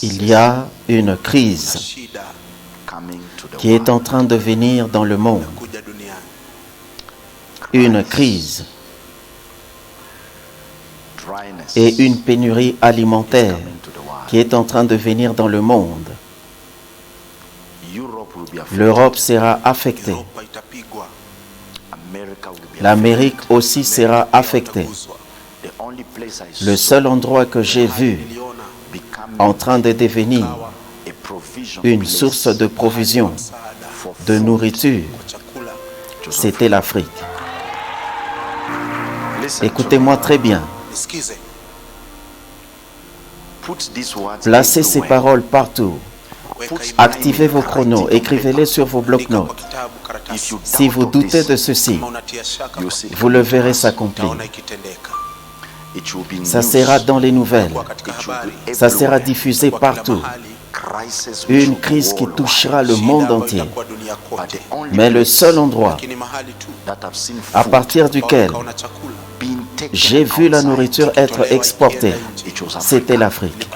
Il y a une crise qui est en train de venir dans le monde. Une crise et une pénurie alimentaire qui est en train de venir dans le monde. L'Europe sera affectée. L'Amérique aussi sera affectée. Le seul endroit que j'ai vu en train de devenir une source de provision, de nourriture, c'était l'Afrique. Écoutez-moi très bien. Placez ces paroles partout. Activez vos chronos, écrivez-les sur vos blocs-notes. Si vous doutez de ceci, vous le verrez s'accomplir. Ça sera dans les nouvelles. Ça sera diffusé partout. Une crise qui touchera le monde entier. Mais le seul endroit à partir duquel j'ai vu la nourriture être exportée, c'était l'Afrique.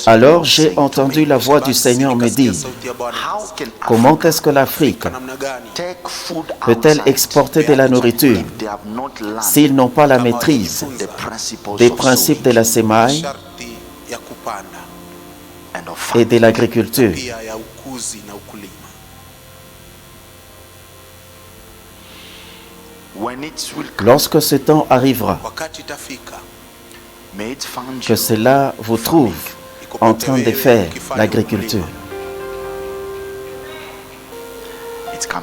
Alors j'ai entendu la voix du Seigneur me dire, comment est-ce que l'Afrique peut-elle exporter de la nourriture s'ils n'ont pas la maîtrise des principes de la semaille et de l'agriculture? Lorsque ce temps arrivera, que cela vous trouve en train de faire l'agriculture.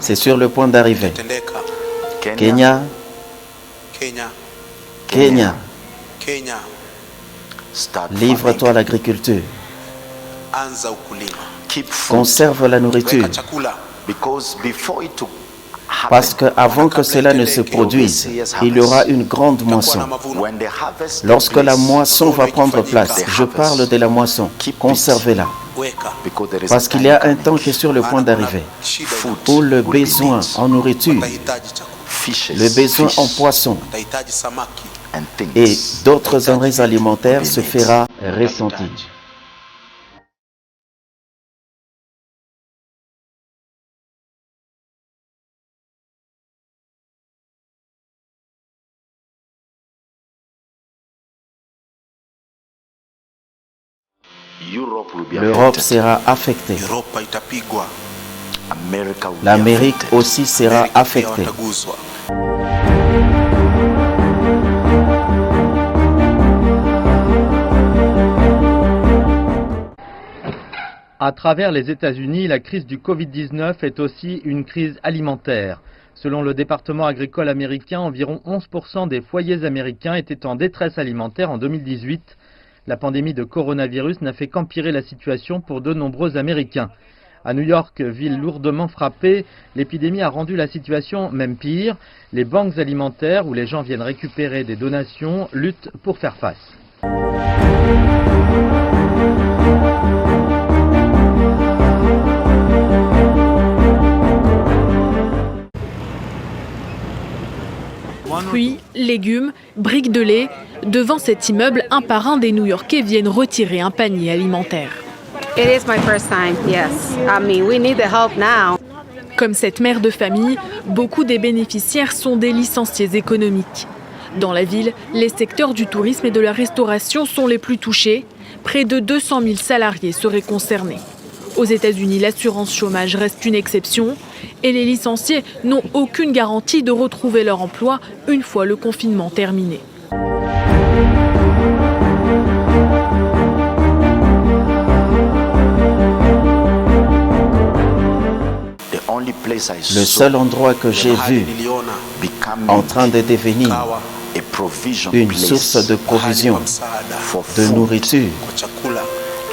C'est sur le point d'arriver. Kenya, Kenya, livre-toi à l'agriculture. Conserve la nourriture. Parce qu'avant que cela ne se produise, il y aura une grande moisson. Lorsque la moisson va prendre place, je parle de la moisson, conservez-la. Parce qu'il y a un temps qui est sur le point d'arriver, où le besoin en nourriture, le besoin en poisson et d'autres denrées alimentaires se fera ressentir. L'Europe sera affectée. L'Amérique aussi sera affectée. À travers les États-Unis, la crise du Covid-19 est aussi une crise alimentaire. Selon le département agricole américain, environ 11% des foyers américains étaient en détresse alimentaire en 2018. La pandémie de coronavirus n'a fait qu'empirer la situation pour de nombreux Américains. À New York, ville lourdement frappée, l'épidémie a rendu la situation même pire. Les banques alimentaires, où les gens viennent récupérer des donations, luttent pour faire face. Fruits, légumes, briques de lait. Devant cet immeuble, un par un des New-Yorkais viennent retirer un panier alimentaire. Comme cette mère de famille, beaucoup des bénéficiaires sont des licenciés économiques. Dans la ville, les secteurs du tourisme et de la restauration sont les plus touchés. Près de 200 000 salariés seraient concernés. Aux États-Unis, l'assurance chômage reste une exception et les licenciés n'ont aucune garantie de retrouver leur emploi une fois le confinement terminé. Le seul endroit que j'ai vu en train de devenir une source de provision, de nourriture,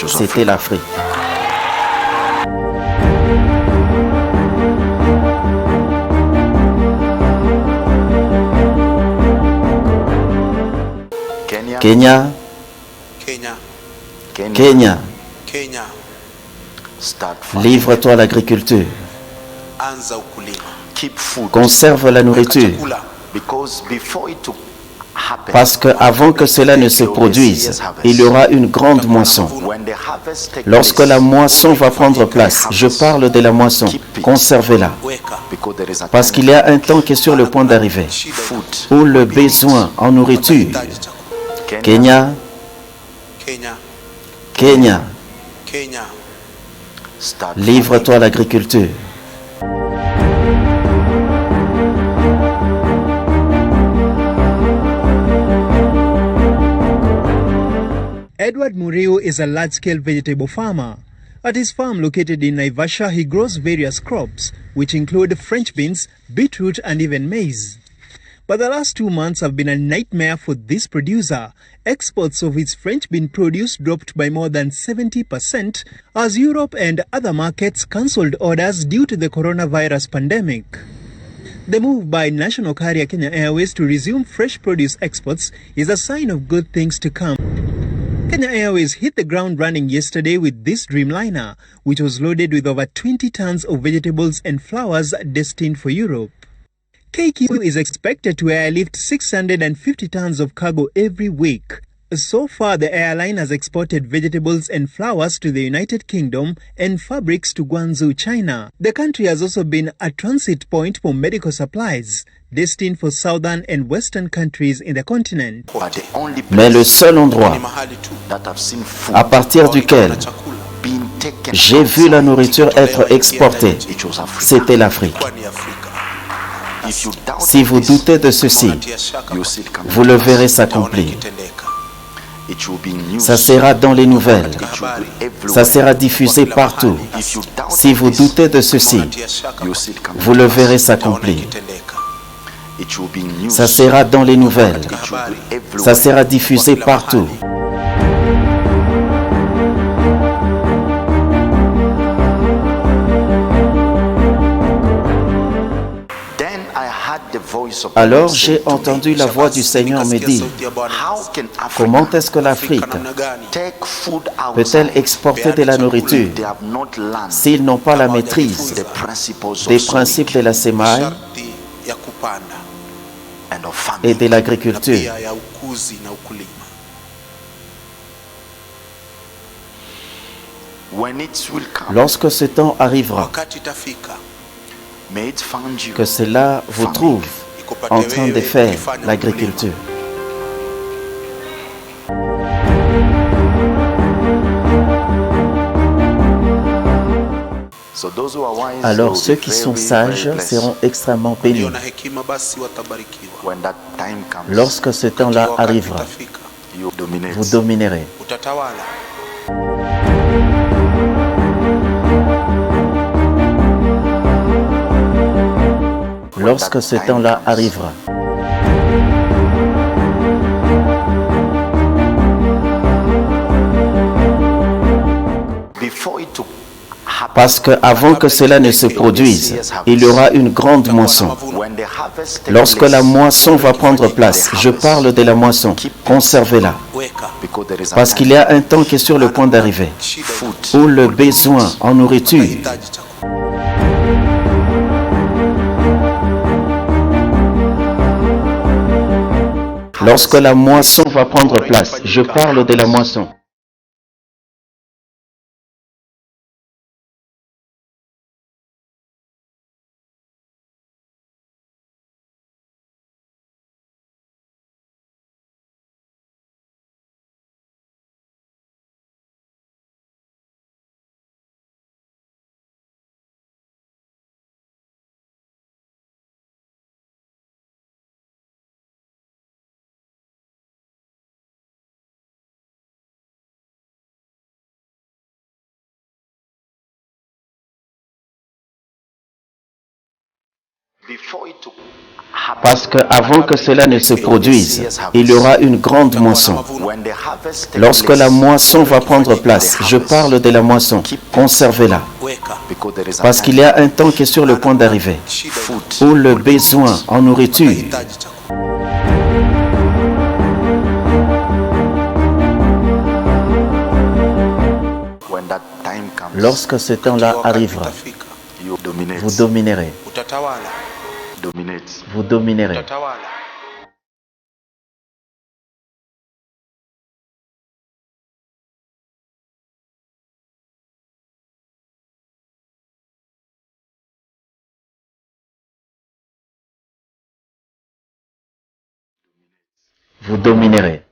c'était l'Afrique. Kenya, Kenya, livre-toi à l'agriculture. Conserve la nourriture. Parce qu'avant que cela ne se produise, il y aura une grande moisson. Lorsque la moisson va prendre place, je parle de la moisson, conservez-la. Parce qu'il y a un temps qui est sur le point d'arriver, où le besoin en nourriture, Kenya, livre-toi à l'agriculture. Edward Mureo is a large-scale vegetable farmer. At his farm located in Naivasha, he grows various crops, which include French beans, beetroot and even maize. But the last 2 months have been a nightmare for this producer. Exports of his French bean produce dropped by more than 70% as Europe and other markets cancelled orders due to the coronavirus pandemic. The move by national carrier Kenya Airways to resume fresh produce exports is a sign of good things to come. Kenya Airways hit the ground running yesterday with this Dreamliner, which was loaded with over 20 tons of vegetables and flowers destined for Europe. KQ is expected to airlift 650 tons of cargo every week. So far, the airline has exported vegetables and flowers to the United Kingdom and fabrics to Guangzhou, China. The country has also been a transit point for medical supplies, destined for southern and western countries in the continent. Mais le seul endroit à partir duquel j'ai vu la nourriture être exportée, c'était l'Afrique. Si vous doutez de ceci, vous le verrez s'accomplir. Ça sera dans les nouvelles. Ça sera diffusé partout. Si vous doutez de ceci, vous le verrez s'accomplir. Ça sera dans les nouvelles. Ça sera diffusé partout. Alors j'ai entendu la voix du Seigneur me dire, comment est-ce que l'Afrique peut-elle exporter de la nourriture s'ils n'ont pas la maîtrise des principes de la sémaille et de l'agriculture? Lorsque ce temps arrivera, que cela vous trouve en train de faire l'agriculture. Alors ceux qui sont sages seront extrêmement bénis. Lorsque ce temps-là arrivera, vous dominerez. Lorsque ce temps-là arrivera. Parce qu'avant que cela ne se produise, il y aura une grande moisson. Lorsque la moisson va prendre place, je parle de la moisson, conservez-la. Parce qu'il y a un temps qui est sur le point d'arriver, où le besoin en nourriture lorsque la moisson va prendre place, je parle de la moisson. Parce qu'avant que cela ne se produise, il y aura une grande moisson. Lorsque la moisson va prendre place, je parle de la moisson, conservez-la. Parce qu'il y a un temps qui est sur le point d'arriver, où le besoin en nourriture lorsque ce temps-là arrivera, vous dominerez. Vous dominerez. utatawala. Vous dominerez.